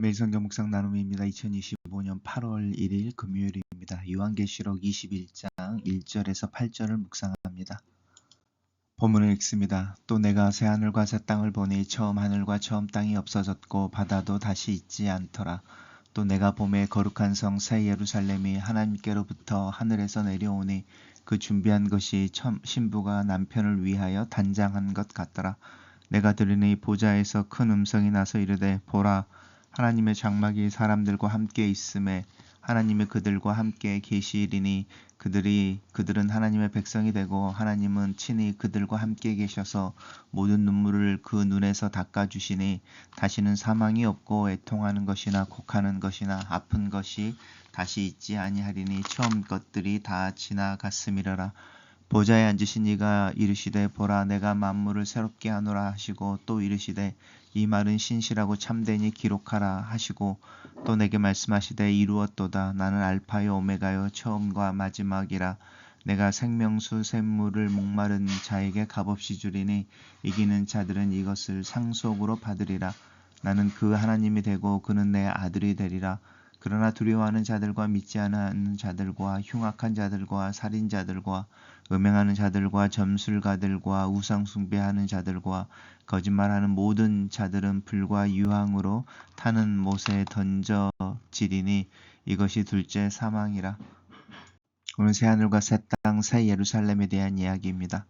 매일 성경 묵상 나눔입니다. 2025년 8월 1일 금요일입니다. 요한계시록 21장 1절에서 8절을 묵상합니다. 본문을 읽습니다. 또 내가 새 하늘과 새 땅을 보니 처음 하늘과 처음 땅이 없어졌고 바다도 다시 있지 않더라. 또 내가 보매 거룩한 성 새 예루살렘이 하나님께로부터 하늘에서 내려오니 그 준비한 것이 신부가 남편을 위하여 단장한 것 같더라. 내가 들으니 보좌에서 큰 음성이 나서 이르되 보라 하나님의 장막이 사람들과 함께 있음에 하나님이 그들과 함께 계시리니 그들은 하나님의 백성이 되고 하나님은 친히 그들과 함께 계셔서 모든 눈물을 그 눈에서 닦아주시니 다시는 사망이 없고 애통하는 것이나 곡하는 것이나 아픈 것이 다시 있지 아니하리니 처음 것들이 다 지나갔음이러라. 보좌에 앉으신 이가 이르시되 보라 내가 만물을 새롭게 하노라 하시고 또 이르시되 이 말은 신실하고 참되니 기록하라 하시고 또 내게 말씀하시되 이루었도다. 나는 알파요 오메가요 처음과 마지막이라. 내가 생명수 샘물을 목마른 자에게 값없이 주리니 이기는 자들은 이것을 상속으로 받으리라. 나는 그 하나님이 되고 그는 내 아들이 되리라. 그러나 두려워하는 자들과 믿지 않는 자들과 흉악한 자들과 살인자들과 음행하는 자들과 점술가들과 우상 숭배하는 자들과 거짓말하는 모든 자들은 불과 유황으로 타는 못에 던져지리니 이것이 둘째 사망이라. 오늘 새 하늘과 새 땅, 새 예루살렘에 대한 이야기입니다.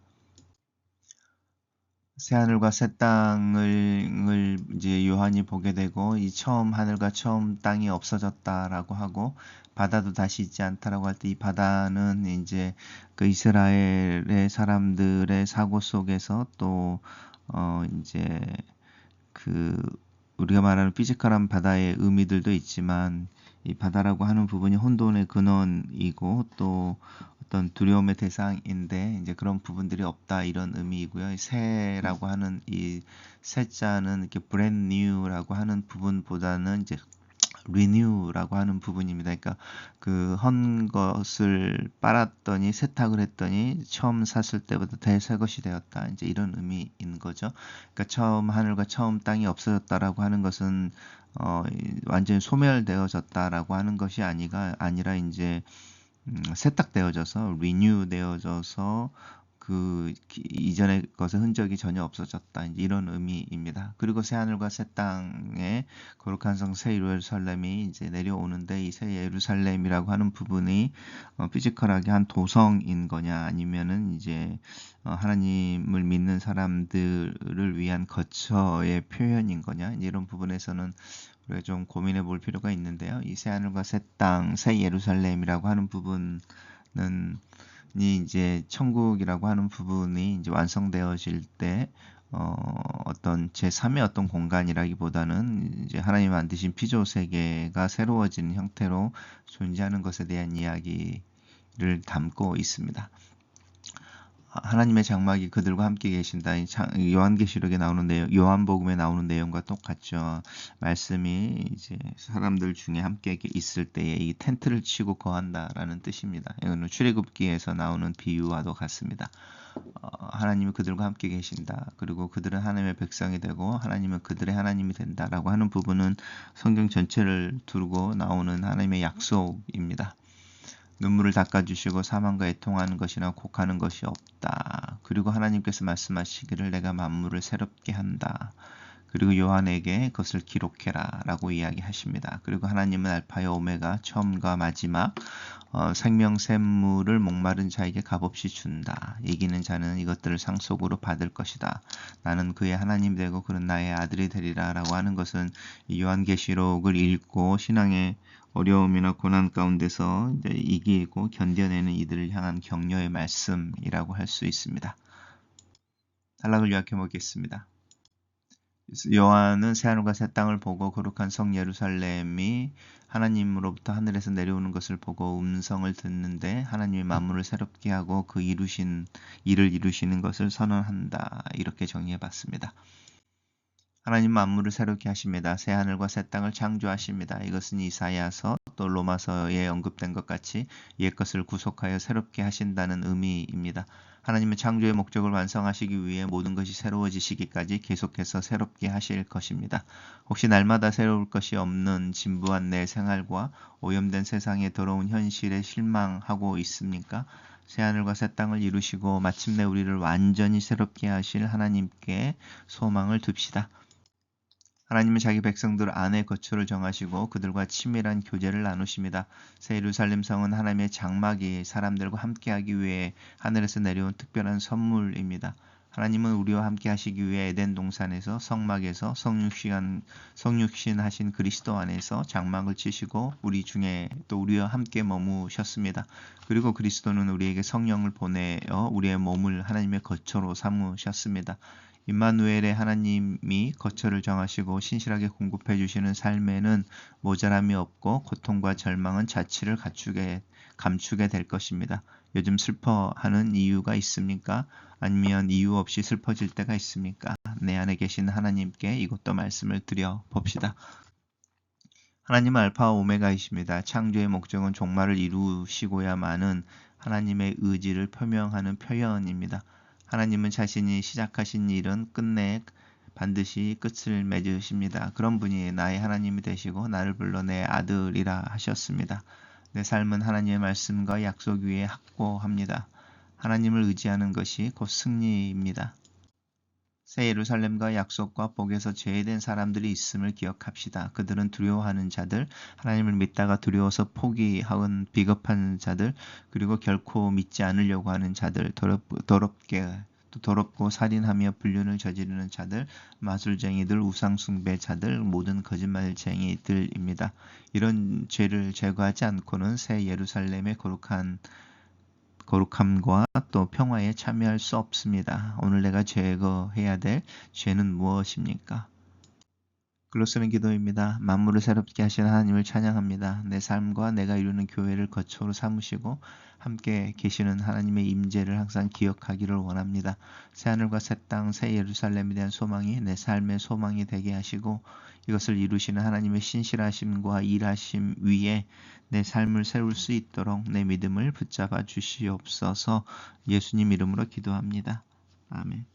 새 하늘과 새 땅을 이제 요한이 보게 되고 이 처음 하늘과 처음 땅이 없어졌다라고 하고 바다도 다시 있지 않다라고 할 때 이 바다는 이제 그 이스라엘의 사람들의 사고 속에서 또 이제 그 우리가 말하는 피지컬한 바다의 의미들도 있지만 이 바다라고 하는 부분이 혼돈의 근원이고 또 어떤 두려움의 대상인데 이제 그런 부분들이 없다 이런 의미이고요. 새라고 하는 이 새자는 이렇게 brand new라고 하는 부분보다는 이제 renew라고 하는 부분입니다. 그러니까 그 헌 것을 빨았더니 세탁을 했더니 처음 샀을 때보다 새 것이 되었다. 이제 이런 의미인 거죠. 그러니까 처음 하늘과 처음 땅이 없어졌다라고 하는 것은 완전히 소멸되어졌다라고 하는 것이 아니라 이제 세탁되어져서 리뉴되어져서 그 이전의 것의 흔적이 전혀 없어졌다. 이제 이런 의미입니다. 그리고 새 하늘과 새 땅에 거룩한 성 새 예루살렘이 이제 내려오는데 이 새 예루살렘이라고 하는 부분이 피지컬하게 한 도성인 거냐 아니면은 이제 하나님을 믿는 사람들을 위한 거처의 표현인 거냐 이런 부분에서는 우리가 좀 고민해 볼 필요가 있는데요. 이 새 하늘과 새 땅, 새 예루살렘이라고 하는 부분은 이제 천국이라고 하는 부분이 이제 완성되어질 때 어떤 제3의 어떤 공간이라기보다는 이제 하나님 만드신 피조 세계가 새로워지는 형태로 존재하는 것에 대한 이야기를 담고 있습니다. 하나님의 장막이 그들과 함께 계신다. 요한계시록에 나오는 내용, 요한복음에 나오는 내용과 똑같죠. 말씀이 이제 사람들 중에 함께 있을 때에 이 텐트를 치고 거한다라는 뜻입니다. 이거는 출애굽기에서 나오는 비유와도 같습니다. 하나님이 그들과 함께 계신다. 그리고 그들은 하나님의 백성이 되고 하나님은 그들의 하나님이 된다라고 하는 부분은 성경 전체를 두고 나오는 하나님의 약속입니다. 눈물을 닦아주시고 사망과 애통하는 것이나 곡하는 것이 없다. 그리고 하나님께서 말씀하시기를 내가 만물을 새롭게 한다. 그리고 요한에게 그것을 기록해라 라고 이야기하십니다. 그리고 하나님은 알파요 오메가 처음과 마지막 생명 샘물을 목마른 자에게 값없이 준다. 이기는 자는 이것들을 상속으로 받을 것이다. 나는 그의 하나님 되고 그는 나의 아들이 되리라 라고 하는 것은 요한계시록을 읽고 신앙의 어려움이나 고난 가운데서 이제 이기고 견뎌내는 이들을 향한 격려의 말씀이라고 할 수 있습니다. 단락을 요약해 보겠습니다. 요한은 새하늘과 새 땅을 보고 거룩한 성 예루살렘이 하나님으로부터 하늘에서 내려오는 것을 보고 음성을 듣는데 하나님이 만물을 새롭게 하고 그 일을 이루시는 것을 선언한다. 이렇게 정리해 봤습니다. 하나님 만물을 새롭게 하십니다. 새 하늘과 새 땅을 창조하십니다. 이것은 이사야서 또 로마서에 언급된 것 같이 옛것을 구속하여 새롭게 하신다는 의미입니다. 하나님은 창조의 목적을 완성하시기 위해 모든 것이 새로워지시기까지 계속해서 새롭게 하실 것입니다. 혹시 날마다 새로울 것이 없는 진부한 내 생활과 오염된 세상의 더러운 현실에 실망하고 있습니까? 새하늘과 새 땅을 이루시고 마침내 우리를 완전히 새롭게 하실 하나님께 소망을 둡시다. 하나님은 자기 백성들 안에 거처를 정하시고 그들과 친밀한 교제를 나누십니다. 새 예루살렘 성은 하나님의 장막이 사람들과 함께하기 위해 하늘에서 내려온 특별한 선물입니다. 하나님은 우리와 함께 하시기 위해 에덴 동산에서 성막에서 성육신 하신 그리스도 안에서 장막을 치시고 우리 중에 또 우리와 함께 머무셨습니다. 그리고 그리스도는 우리에게 성령을 보내어 우리의 몸을 하나님의 거처로 삼으셨습니다. 임마누엘의 하나님이 거처를 정하시고 신실하게 공급해 주시는 삶에는 모자람이 없고 고통과 절망은 자취를 감추게 될 것입니다. 요즘 슬퍼하는 이유가 있습니까? 아니면 이유 없이 슬퍼질 때가 있습니까? 내 안에 계신 하나님께 이것도 말씀을 드려 봅시다. 하나님은 알파와 오메가이십니다. 창조의 목적은 종말을 이루시고야만은 하나님의 의지를 표명하는 표현입니다. 하나님은 자신이 시작하신 일은 끝내 반드시 끝을 맺으십니다. 그런 분이 나의 하나님이 되시고 나를 불러 내 아들이라 하셨습니다. 내 삶은 하나님의 말씀과 약속 위에 확고합니다. 하나님을 의지하는 것이 곧 승리입니다. 새 예루살렘과 약속과 복에서 제외된 사람들이 있음을 기억합시다. 그들은 두려워하는 자들, 하나님을 믿다가 두려워서 포기한 비겁한 자들, 그리고 결코 믿지 않으려고 하는 자들, 더럽고 살인하며 불륜을 저지르는 자들, 마술쟁이들, 우상숭배자들, 모든 거짓말쟁이들입니다. 이런 죄를 제거하지 않고는 새 예루살렘의 거룩함과 또 평화에 참여할 수 없습니다. 오늘 내가 제거해야 될 죄는 무엇입니까? 글로 쓰는 기도입니다. 만물을 새롭게 하신 하나님을 찬양합니다. 내 삶과 내가 이루는 교회를 거처로 삼으시고 함께 계시는 하나님의 임재를 항상 기억하기를 원합니다. 새하늘과 새 땅, 새 예루살렘에 대한 소망이 내 삶의 소망이 되게 하시고 이것을 이루시는 하나님의 신실하심과 일하심 위에 내 삶을 세울 수 있도록 내 믿음을 붙잡아 주시옵소서. 예수님 이름으로 기도합니다. 아멘.